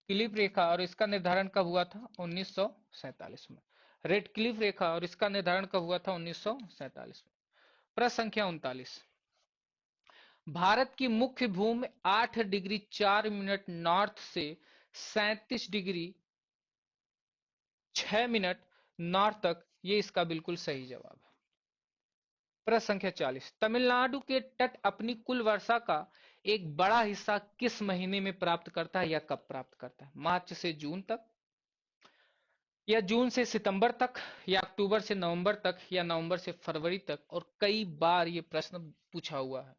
क्लिफ रेखा। और इसका निर्धारण कब हुआ था? 1947 में। रेड क्लिफ रेखा और इसका निर्धारण कब हुआ था? 1947 में। प्रश्न संख्या 39, भारत की मुख्य भूमि 8 डिग्री 4 मिनट नॉर्थ से 37 डिग्री 6 मिनट नॉर्थ तक ये इसका बिल्कुल सही जवाब है। प्रश्न संख्या 40, तमिलनाडु के तट अपनी कुल वर्षा का एक बड़ा हिस्सा किस महीने में प्राप्त करता है या कब प्राप्त करता है? मार्च से जून तक, या जून से सितंबर तक, या अक्टूबर से नवंबर तक, या नवंबर से फरवरी तक। और कई बार ये प्रश्न पूछा हुआ है।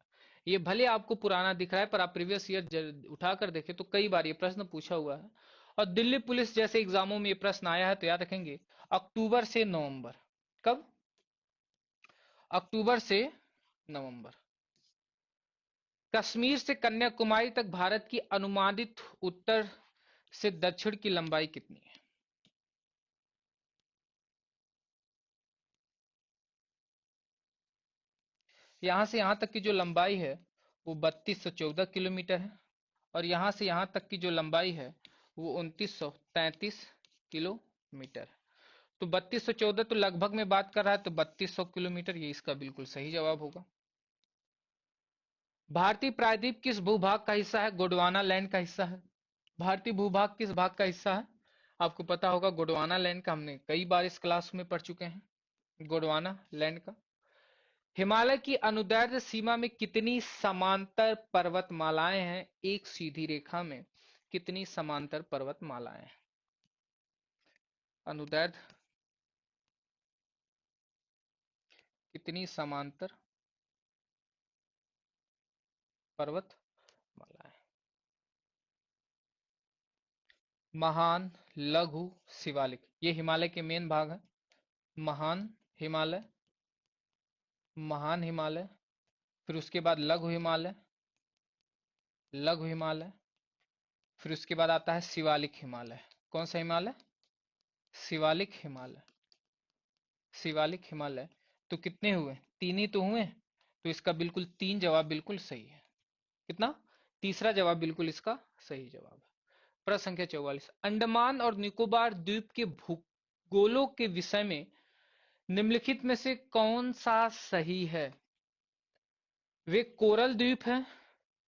ये भले आपको पुराना दिख रहा है पर आप प्रीवियस ईयर उठाकर देखें तो कई बार ये प्रश्न पूछा हुआ है। और दिल्ली पुलिस जैसे एग्जामों में ये प्रश्न आया है तो याद रखेंगे अक्टूबर से नवंबर। कब? अक्टूबर से नवंबर। कश्मीर से कन्याकुमारी तक भारत की अनुमानित उत्तर से दक्षिण की लंबाई कितनी है? यहां से यहां तक की जो लंबाई है वो 3214 किलोमीटर है। और यहां से यहां तक की जो लंबाई है वो 2933 किलोमीटर है। तो 3214 तो लगभग में बात कर रहा है, तो 3200 किलोमीटर ये इसका बिल्कुल सही जवाब होगा। भारतीय प्रायद्वीप किस भूभाग का हिस्सा है? गोंडवाना लैंड का हिस्सा है। भारतीय भूभाग किस भाग का हिस्सा है? आपको पता होगा गोंडवाना लैंड का, हमने कई बार इस क्लास में पढ़ चुके हैं गोंडवाना लैंड का। हिमालय की अनुदैर्ध्य सीमा में कितनी समांतर पर्वतमालाएं हैं? एक सीधी रेखा में कितनी समांतर पर्वतमालाएं हैं? अनुदैर्ध्य कितनी समांतर पर्वतमालाएं? महान, लघु, शिवालिक, ये हिमालय के मेन भाग है। महान हिमालय, महान हिमालय, फिर उसके बाद लघु हिमालय, लघु हिमालय, फिर उसके बाद आता है शिवालिक हिमालय। कौन सा हिमालय? शिवालिक हिमालय। शिवालिक हिमालय। तो कितने हुए? तीन ही तो हुए। तो इसका बिल्कुल तीन जवाब बिल्कुल सही है। कितना? तीसरा जवाब बिल्कुल इसका सही जवाब है। प्रश्न संख्या 44, अंडमान और निकोबार द्वीप के भूगोलों के विषय में निम्नलिखित में से कौन सा सही है? वे कोरल द्वीप है?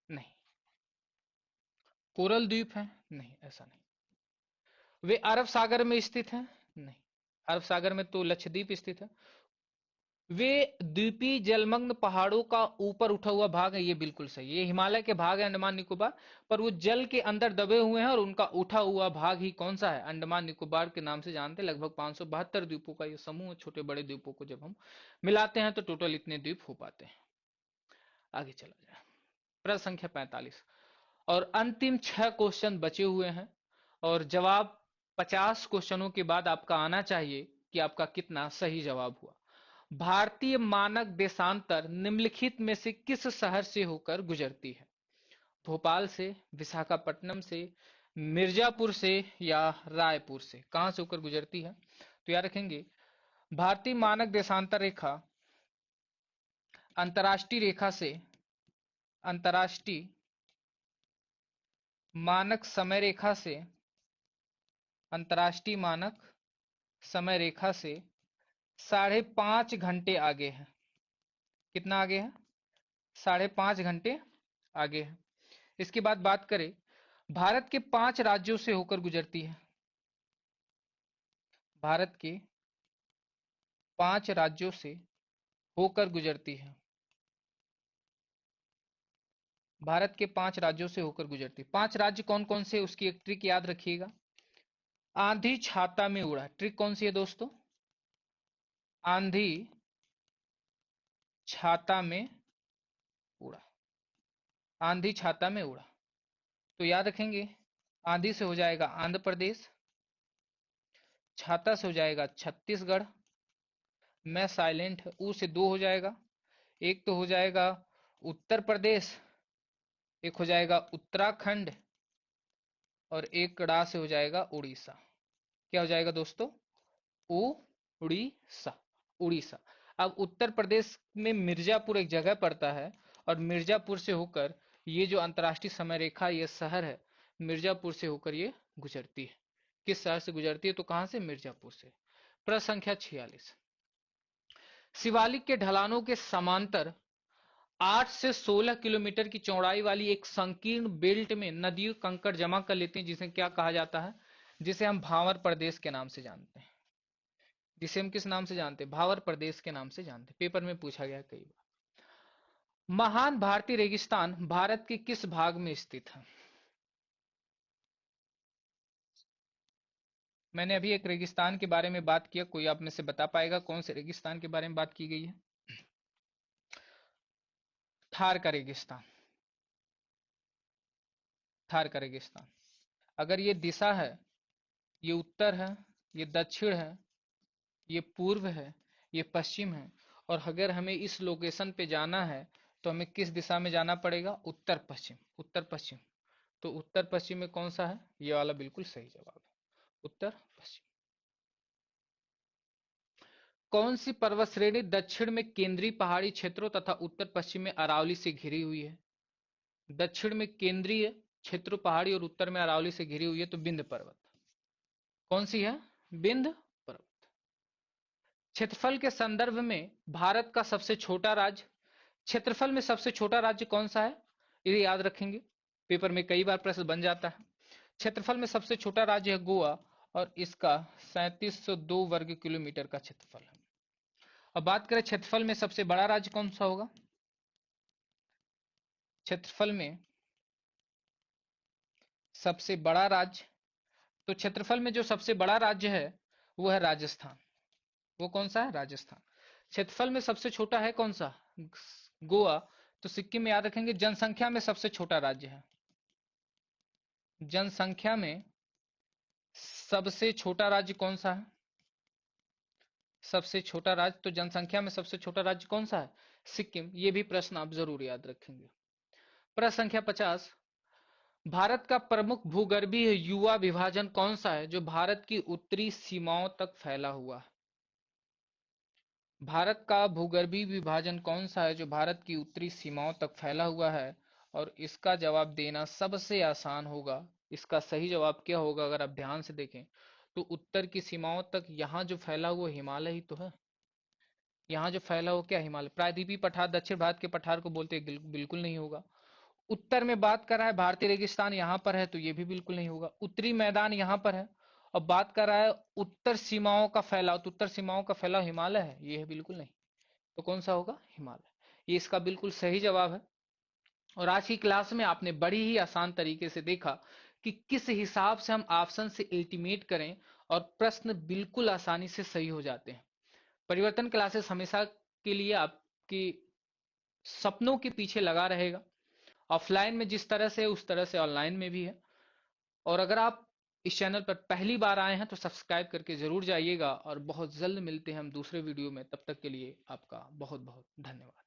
नहीं। कोरल द्वीप है? नहीं, ऐसा नहीं। वे अरब सागर में स्थित है? नहीं। अरब सागर में तो लक्षद्वीप स्थित है। वे द्वीपीय जलमग्न पहाड़ों का ऊपर उठा हुआ भाग है? ये बिल्कुल सही है। ये हिमालय के भाग है अंडमान निकोबार, पर वो जल के अंदर दबे हुए हैं और उनका उठा हुआ भाग ही कौन सा है? अंडमान निकोबार के नाम से जानते हैं। लगभग 572 द्वीपों का ये समूह है। छोटे बड़े द्वीपों को जब हम मिलाते हैं तो टोटल इतने द्वीप हो पाते हैं। आगे चला जाए। प्रश्न संख्या 45 और अंतिम 6 क्वेश्चन बचे हुए हैं और जवाब 50 क्वेश्चनों के बाद आपका आना चाहिए कि आपका कितना सही जवाब हुआ। भारतीय मानक देशांतर निम्नलिखित में से किस शहर से होकर गुजरती है? भोपाल से, विशाखापट्टनम से, मिर्जापुर से, या रायपुर से? कहां से होकर गुजरती है? तो याद रखेंगे भारतीय मानक देशांतर रेखा अंतरराष्ट्रीय रेखा से, अंतरराष्ट्रीय मानक समय रेखा से, अंतरराष्ट्रीय मानक समय रेखा से 5.5 घंटे आगे है। कितना आगे है? 5.5 घंटे आगे है। इसके बाद बात करें, भारत के 5 राज्यों से होकर गुजरती है। भारत के 5 राज्यों से होकर गुजरती है। भारत के 5 राज्यों से होकर गुजरती है। 5 राज्य कौन कौन से? उसकी एक ट्रिक याद रखिएगा। आंधी छाता में उड़ा। ट्रिक कौन सी है दोस्तों? आंधी छाता में उड़ा। आंधी छाता में उड़ा। तो याद रखेंगे आंधी से हो जाएगा आंध्र प्रदेश, छाता से हो जाएगा छत्तीसगढ़, मैं साइलेंट ऊ से 2 हो जाएगा, एक तो हो जाएगा उत्तर प्रदेश, एक हो जाएगा उत्तराखंड, और एक ड़ा से हो जाएगा उड़ीसा। क्या हो जाएगा दोस्तों? उड़ीसा। उड़ीसा। अब उत्तर प्रदेश में मिर्जापुर एक जगह पड़ता है और मिर्जापुर से होकर ये जो अंतरराष्ट्रीय समय रेखा ये शहर है, मिर्जापुर से होकर ये गुजरती है। किस शहर से गुजरती है? तो कहां से? मिर्जापुर से। प्रश्न संख्या 46, शिवालिक के ढलानों के समांतर 8 से 16 किलोमीटर की चौड़ाई वाली एक संकीर्ण बेल्ट में नदियों कंकड़ जमा कर लेते हैं, जिसे क्या कहा जाता है? जिसे हम भावर प्रदेश के नाम से जानते हैं। जिसे हम किस नाम से जानते हैं? भावर प्रदेश के नाम से जानते हैं। पेपर में पूछा गया कई बार। महान भारतीय रेगिस्तान भारत के किस भाग में स्थित है? मैंने अभी एक रेगिस्तान के बारे में बात किया, कोई आप में से बता पाएगा कौन से रेगिस्तान के बारे में बात की गई है? थार का रेगिस्तान। थार का रेगिस्तान। अगर ये दिशा है, ये उत्तर है, ये दक्षिण है, ये पूर्व है, ये पश्चिम है, और अगर हमें इस लोकेशन पे जाना है तो हमें किस दिशा में जाना पड़ेगा? उत्तर पश्चिम। उत्तर पश्चिम। तो उत्तर पश्चिम में कौन सा है? ये वाला बिल्कुल सही जवाब है, उत्तर पश्चिम। कौन सी पर्वत श्रेणी दक्षिण में केंद्रीय पहाड़ी क्षेत्रों तथा उत्तर पश्चिम में अरावली से घिरी हुई है? दक्षिण में केंद्रीय क्षेत्र पहाड़ी और उत्तर में अरावली से घिरी हुई है, तो विंध्य पर्वत। कौन सी है? विंध्य पर्वत। क्षेत्रफल के संदर्भ में भारत का सबसे छोटा राज्य, क्षेत्रफल में सबसे छोटा राज्य कौन सा है? ये याद रखेंगे, पेपर में कई बार प्रश्न बन जाता है। क्षेत्रफल में सबसे छोटा राज्य है गोवा, और इसका 3702 वर्ग किलोमीटर का क्षेत्रफल है। अब बात करें क्षेत्रफल में सबसे बड़ा राज्य कौन सा होगा? क्षेत्रफल में सबसे बड़ा राज्य, तो क्षेत्रफल में जो सबसे बड़ा राज्य है वो है राजस्थान। वो कौन सा है? राजस्थान। क्षेत्रफल में सबसे छोटा है कौन सा? गोवा। तो सिक्किम में याद रखेंगे। जनसंख्या में सबसे छोटा राज्य है, जनसंख्या में सबसे छोटा राज्य कौन सा है? सबसे छोटा राज्य, तो जनसंख्या में सबसे छोटा राज्य कौन सा है? सिक्किम। ये भी प्रश्न आप जरूर याद रखेंगे। प्रश्न संख्या 50, भारत का प्रमुख भूगर्भीय युवा विभाजन कौन सा है जो भारत की उत्तरी सीमाओं तक फैला हुआ है? भारत का भूगर्भीय विभाजन कौन सा है जो भारत की उत्तरी सीमाओं तक फैला हुआ है? और इसका जवाब देना सबसे आसान होगा। इसका सही जवाब क्या होगा अगर आप ध्यान से देखें तो उत्तर की सीमाओं तक यहाँ जो फैला हुआ हिमालय ही तो है। यहाँ जो फैला हो क्या? हिमालय। प्रायद्वीपीय पठार दक्षिण भारत के पठार को बोलते हैं, बिल्कुल नहीं होगा। उत्तर में बात कर रहा है भारतीय रेगिस्तान यहाँ पर है, तो ये भी बिल्कुल नहीं होगा। उत्तरी मैदान यहाँ पर है, और बात कर रहा है उत्तर सीमाओं का फैलाव, तो उत्तर सीमाओं का फैलाव हिमालय है, ये है बिल्कुल नहीं। तो कौन सा होगा? हिमालय। ये इसका बिल्कुल सही जवाब है। और आज की क्लास में आपने बड़ी ही आसान तरीके से देखा कि किस हिसाब से हम ऑप्शन से अल्टीमेट करें और प्रश्न बिल्कुल आसानी से सही हो जाते हैं। परिवर्तन क्लासेस हमेशा के लिए आपकी सपनों के पीछे लगा रहेगा। ऑफलाइन में जिस तरह से उस तरह से ऑनलाइन में भी है। और अगर आप इस चैनल पर पहली बार आए हैं तो सब्सक्राइब करके जरूर जाइएगा, और बहुत जल्द मिलते हैं हम दूसरे वीडियो में। तब तक के लिए आपका बहुत बहुत धन्यवाद।